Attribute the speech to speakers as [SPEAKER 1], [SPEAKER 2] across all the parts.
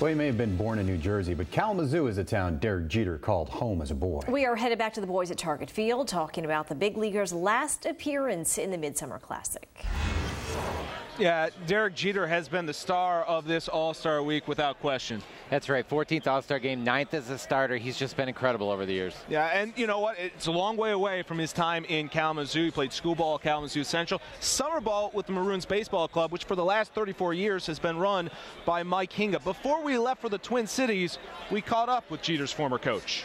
[SPEAKER 1] Well, he may have been born in New Jersey, but Kalamazoo is a town Derek Jeter called home as a boy.
[SPEAKER 2] We are headed back to the boys at Target Field, talking about the big leaguer's last appearance in the Midsummer Classic.
[SPEAKER 3] Yeah, Derek Jeter has been the star of this All-Star Week without question.
[SPEAKER 4] That's right, 14th All-Star game, 9th as a starter. He's just been incredible over the years.
[SPEAKER 3] Yeah, and you know what? It's a long way away from his time in Kalamazoo. He played school ball at Kalamazoo Central, summer ball with the Maroons Baseball Club, which for the last 34 years has been run by Mike Hinga. Before we left for the Twin Cities, we caught up with Jeter's former coach.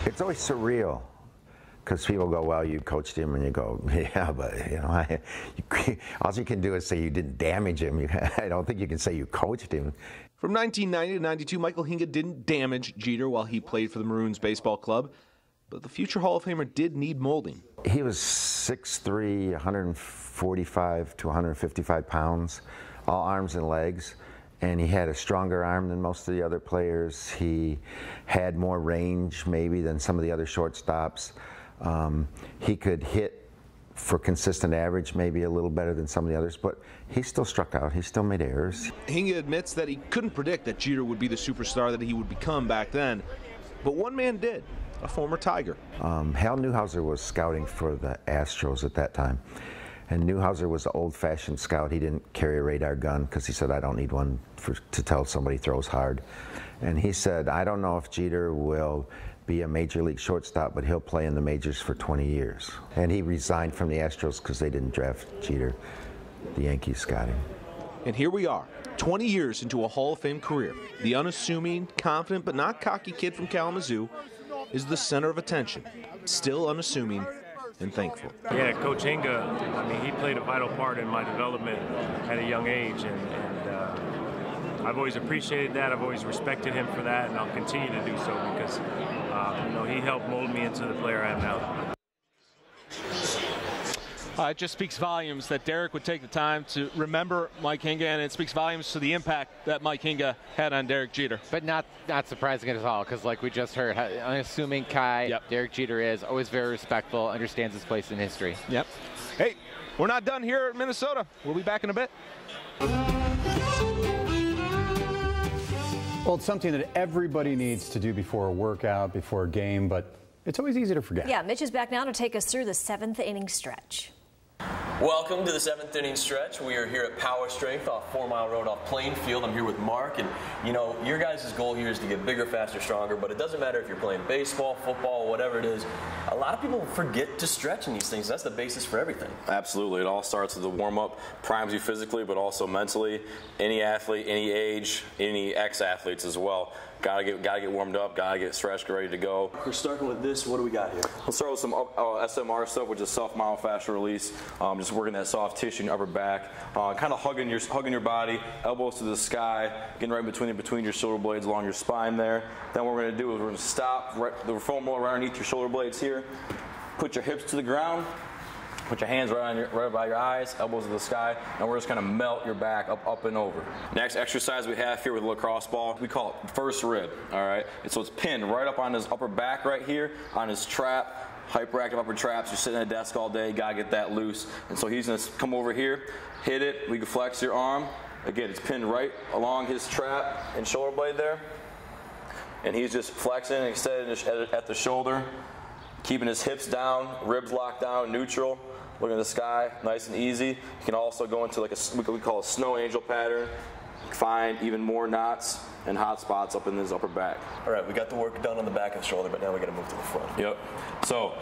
[SPEAKER 5] It's always surreal. Because people go, well, you coached him, and you go, yeah, but you know, all you can do is say you didn't damage him. I don't think you can say you coached him.
[SPEAKER 3] From 1990 to 92, Michael Hinga didn't damage Jeter while he played for the Maroons Baseball Club, but the future Hall of Famer did need molding.
[SPEAKER 5] He was 6'3", 145 to 155 pounds, all arms and legs. And he had a stronger arm than most of the other players. He had more range maybe than some of the other shortstops. He could hit for consistent average maybe a little better than some of the others, but he still struck out. He still made errors.
[SPEAKER 3] Hinga admits that he couldn't predict that Jeter would be the superstar that he would become back then, but one man did, a former Tiger.
[SPEAKER 5] Hal Newhouser was scouting for the Astros at that time, and Newhouser was an old-fashioned scout. He didn't carry a radar gun because he said, I don't need one to tell somebody throws hard. And he said, I don't know if Jeter will be a major league shortstop, but he'll play in the majors for 20 years. And he resigned from the Astros because they didn't draft Jeter. The Yankees got him.
[SPEAKER 3] And here we are, 20 years into a Hall of Fame career. The unassuming, confident, but not cocky kid from Kalamazoo is the center of attention, still unassuming and thankful.
[SPEAKER 6] Yeah, Coach Hinga, I mean, he played a vital part in my development at a young age, and I've always appreciated that. I've always respected him for that, and I'll continue to do so because you know, he helped mold me into the player I am now.
[SPEAKER 3] It just speaks volumes that Derek would take the time to remember Mike Hinga, and it speaks volumes to the impact that Mike Hinga had on Derek Jeter.
[SPEAKER 4] But not surprising at all, because like we just heard, unassuming Kai,
[SPEAKER 3] yep.
[SPEAKER 4] Derek Jeter is always very respectful, understands his place in history.
[SPEAKER 3] Yep. Hey, we're not done here at Minnesota. We'll be back in a bit.
[SPEAKER 1] Well, it's something that everybody needs to do before a workout, before a game, but it's always easy to forget.
[SPEAKER 2] Yeah, Mitch is back now to take us through the 7th inning stretch.
[SPEAKER 7] Welcome to the 7th inning stretch. We are here at Power Strength off 4 Mile Road off Plainfield. I'm here with Mark, and you know, your guys' goal here is to get bigger, faster, stronger, but it doesn't matter if you're playing baseball, football, whatever it is. A lot of people forget to stretch in these things. That's the basis for everything.
[SPEAKER 8] Absolutely. It all starts with the warm-up, primes you physically, but also mentally. Any athlete, any age, any ex-athletes as well. Gotta get warmed up, gotta get stretched, ready to go.
[SPEAKER 7] We're starting with this. What do we got here?
[SPEAKER 8] We'll start with some SMR stuff, which is soft myofascial release. Just working that soft tissue in your upper back, kind of hugging your body, elbows to the sky, getting right between your shoulder blades along your spine there. Then what we're gonna do is we're gonna stop the foam roller right underneath your shoulder blades here. Put your hips to the ground. Put your hands right by your eyes, elbows to the sky, and we're just going to melt your back up and over. Next exercise we have here with a lacrosse ball, we call it first rib, all right? And so it's pinned right up on his upper back right here, on his trap, hyperactive upper traps. You're sitting at a desk all day, got to get that loose. And so he's going to come over here, hit it, we can flex your arm. Again, it's pinned right along his trap and shoulder blade there. And he's just flexing and extending at the shoulder, keeping his hips down, ribs locked down, neutral. Look at the sky, nice and easy. You can also go into like what we call a snow angel pattern, find even more knots and hot spots up in his upper back.
[SPEAKER 7] All right, we got the work done on the back of the shoulder, but now we got to move to the front.
[SPEAKER 8] Yep. So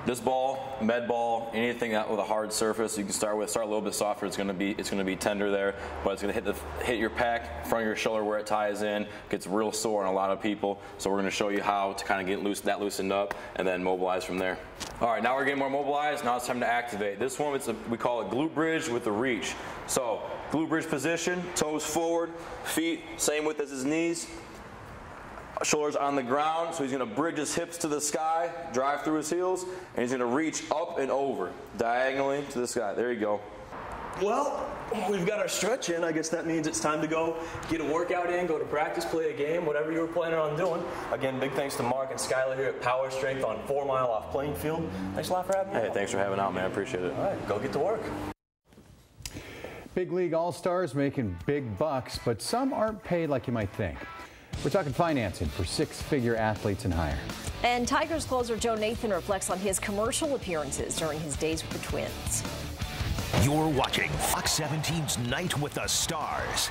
[SPEAKER 8] this ball, med ball, anything that with a hard surface, you can start a little bit softer. It's going to be tender there, but it's going to hit your pec, front of your shoulder where it ties in. Gets real sore on a lot of people. So we're going to show you how to kind of get loosened up and then mobilize from there. All right, now we're getting more mobilized. Now it's time to activate. This one, we call it glute bridge with the reach. So glute bridge position, toes forward, feet same width as his knees. Shoulders on the ground, so he's going to bridge his hips to the sky, drive through his heels, and he's going to reach up and over, diagonally to the sky. There you go.
[SPEAKER 7] Well, we've got our stretch in. I guess that means it's time to go get a workout in, go to practice, play a game, whatever you were planning on doing. Again, big thanks to Mark and Skylar here at Power Strength on 4 Mile off Plainfield. Thanks a lot for having me.
[SPEAKER 8] Hey, thanks for having me out, man. I appreciate it.
[SPEAKER 7] All right, go get to work.
[SPEAKER 1] Big league all-stars making big bucks, but some aren't paid like you might think. We're talking financing for six-figure athletes and higher.
[SPEAKER 2] And Tigers closer Joe Nathan reflects on his commercial appearances during his days with the Twins.
[SPEAKER 9] You're watching Fox 17's Night with the Stars.